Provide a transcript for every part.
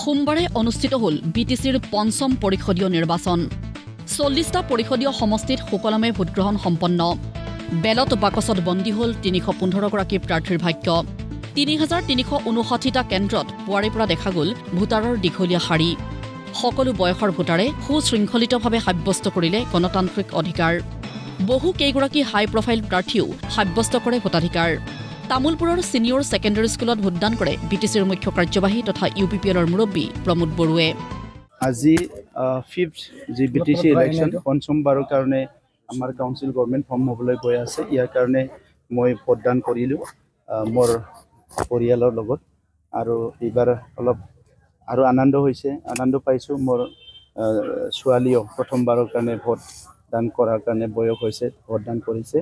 সোমবাৰে অনুষ্ঠিত হ'ল বিটিচিৰ পঞ্চম পৰিষদীয় নিৰ্বাচন 40টা পৰিষদীয় সমষ্টিত সুকলমে ভোটগ্ৰহণ সম্পন্ন বেলত বাকচত বন্দী হ'ল 315 গৰাকী প্ৰাৰ্থীৰ ভাগ্য 3359টা কেন্দ্ৰত পুৱাৰে পৰা দেখা গ'ল ভোটাৰৰ দীঘলীয়া শাৰী সকলো বয়সৰ ভোটাৰে সুশৃংখলিতভাৱে সাব্যস্ত কৰিলে গণতান্ত্ৰিক অধিকাৰ বহু কেইগৰাকী হাই প্ৰফাইল প্ৰাৰ্থীও সাব্যস্ত কৰে ভোটাধিকাৰ তামুলপুৰৰ সিনিয়ৰ সেকেন্ডাৰী স্কুলত ভোটদান কৰে বিটিচিৰ মুখ্য কাৰ্যবাহী তথা ইউপিপিএলৰ মুৰব্বী প্ৰমোদ বৰুৱে আজি 5th জি বিটিচি ইলেকশন পঞ্চমবাৰৰ কাৰণে আমাৰ কাউন্সিল গভৰ্ণমেণ্ট ফৰ্ম হ'বলৈ গৈ আছে ইয়াৰ কাৰণে মই ভোটদান কৰিলোঁ মোৰ পৰিয়ালৰ লগত আৰু এইবাৰ অলপ আৰু আনন্দ পাইছোঁ মোৰ ছোৱালীও প্ৰথমবাৰৰ কাৰণে ভোটদান কৰাৰ কাৰণে বয়স হৈছে ভোটদান কৰিছে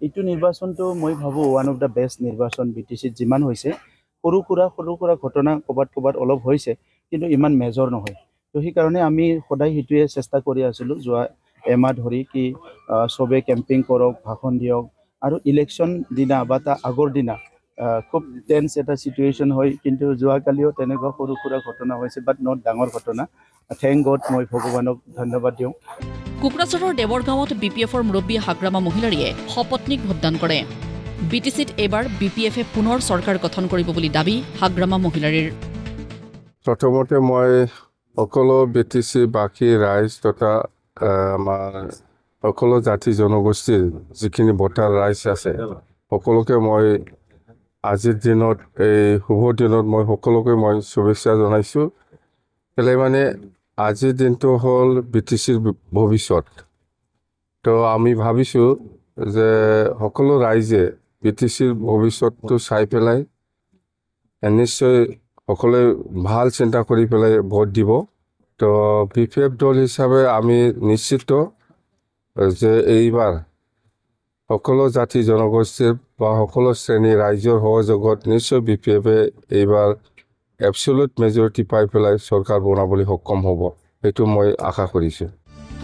এইটো নিৰ্বাচনটো মই ভাবোঁ ওৱান অফ দ্য বেষ্ট নিৰ্বাচন বিটিচিত যিমান হৈছে সৰু সুৰা ঘটনা ক'বাত অলপ হৈছে কিন্তু ইমান মেজৰ নহয় তো সেইকাৰণে আমি সদায় সেইটোৱে চেষ্টা কৰি আছিলোঁ যোৱা এমাহ ধৰি কি সবে কেম্পিং কৰক ভাষণ দিয়ক আৰু ইলেকশ্যন দিনা বা তাৰ আগৰ দিনা খুব টেন্স এটা চিটুৱেশ্যন হয় কিন্তু যোৱাকালিও তেনেকুৱা সৰু সুৰা ঘটনা হৈছে বাট নট ডাঙৰ ঘটনা থেংক গড মই ভগৱানক ধন্যবাদ দিওঁ কোকৰাঝাৰৰ দেৱৰগাঁৱত বিপিএফৰ মুৰব্বী হাগ্ৰামা মহিলাৰীয়ে সপত্নীক ভোটদান কৰে বিটিচিত এইবাৰ বিপিএফে পুনৰ চৰকাৰ গঠন কৰিব বুলি দাবী হাগ্ৰামা মহিলাৰীৰ প্ৰথমতে মই সকলো বিটিচি বাকী ৰাইজ তথা আমাৰ সকলো জাতি জনগোষ্ঠীৰ যিখিনি ভোটাৰ ৰাইজ আছে সকলোকে মই আজিৰ দিনত এই শুভ দিনত মই সকলোকে মই শুভেচ্ছা জনাইছোঁ কেলে মানে আজিৰ দিনটো হ'ল বিটিচিৰ ভৱিষ্যত তো আমি ভাবিছোঁ যে সকলো ৰাইজে বিটিচিৰ ভৱিষ্যতটো চাই পেলাই নিশ্চয় সকলোৱে ভাল চিন্তা কৰি পেলাই ভোট দিব তো বিপিএফ দল হিচাপে আমি নিশ্চিত যে এইবাৰ সকলো জাতি জনগোষ্ঠীৰ বা সকলো শ্ৰেণীৰ ৰাইজৰ সহযোগত নিশ্চয় বিপিএফে এইবাৰ এবছলুট মেজৰিটি পাই পেলাই চৰকাৰ বনাবলৈ সক্ষম হ'ব সেইটো মই আশা কৰিছোঁ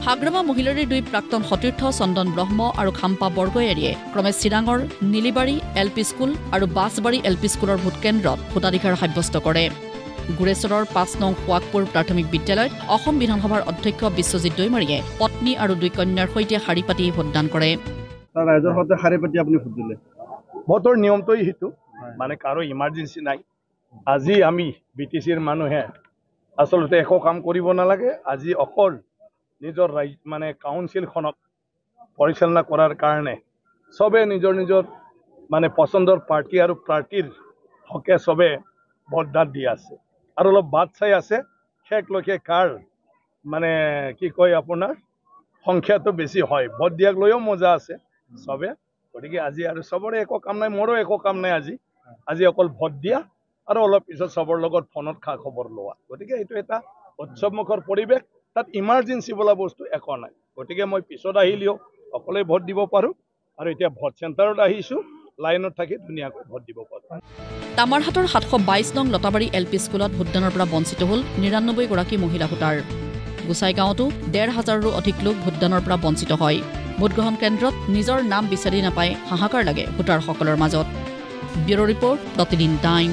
হাগ্ৰামা মহিলাৰীৰ দুই প্ৰাক্তন সতীৰ্থ চন্দন ব্ৰহ্ম আৰু খাম্পা বৰগয়াৰীয়ে ক্ৰমে চিৰাঙৰ নীলিবাৰী এলপি স্কুল আৰু বাছবাৰী এলপি স্কুলৰ ভোটকেন্দ্ৰত ভোটাধিকাৰ সাব্যস্ত কৰে গুৰেশ্বৰৰ 5 নং সোৱাগপুৰ প্ৰাথমিক বিদ্যালয়ত অসম বিধানসভাৰ অধ্যক্ষ বিশ্বজিৎ দৈমাৰীয়ে পত্নী আৰু দুই কন্যাৰ সৈতে শাৰী পাতি ভোটদান কৰে ৰাইজৰ সৈতে শাৰী পাতি আপুনি ভোট দিলে ভোটৰ নিয়মটোই সেইটো মানে কাৰো ইমাৰ্জেঞ্চি নাই আজি আমি বিটিচিৰ মানুহে আচলতে একো কাম কৰিব নালাগে আজি অকল নিজৰ ৰাইজ মানে কাউন্সিলখনক পৰিচালনা কৰাৰ কাৰণে সবে নিজৰ মানে পছন্দৰ পাৰ্টি আৰু প্ৰাৰ্থীৰ হকে সবে ভোটদান দি আছে আৰু অলপ বাদ চাই আছে শেষলৈকে কাৰ মানে কি কয় আপোনাৰ সংখ্যাটো বেছি হয় ভোট দিয়াক লৈও মজা আছে সবে গতিকে আজি আৰু সবৰে একো কাম নাই মোৰো একো কাম নাই আজি অকল ভোট দিয়া আৰু অলপ পিছত সবৰ লগত ফোনত খা খবৰ লোৱা গতিকে এইটো এটা উৎসৱমুখৰ পৰিৱেশ তাত ইমাৰ্জেঞ্চি বোলা বস্তু একো নাই গতিকে মই পিছত আহিলেও অকলে ভোট দিব পাৰোঁ আৰু এতিয়া ভোট চেণ্টাৰত আহিছোঁ লাইনত থাকি ধুনীয়াকৈ ভোট দিব পাৰোঁ তামাৰহাটৰ 722 নং লতাবাৰী এলপি স্কুলত ভোটদানৰ পৰা বঞ্চিত হ'ল 99 গৰাকী মহিলা ভোটাৰ গোসাইগাঁৱতো 1,500ৰো অধিক লোক ভোটদানৰ পৰা বঞ্চিত হয় ভোটগ্ৰহণ কেন্দ্ৰত নিজৰ নাম বিচাৰি নাপায় হাহাকাৰ লাগে ভোটাৰসকলৰ মাজত ব্যুৰ ৰিপৰ্ট প্ৰতিদিন টাইম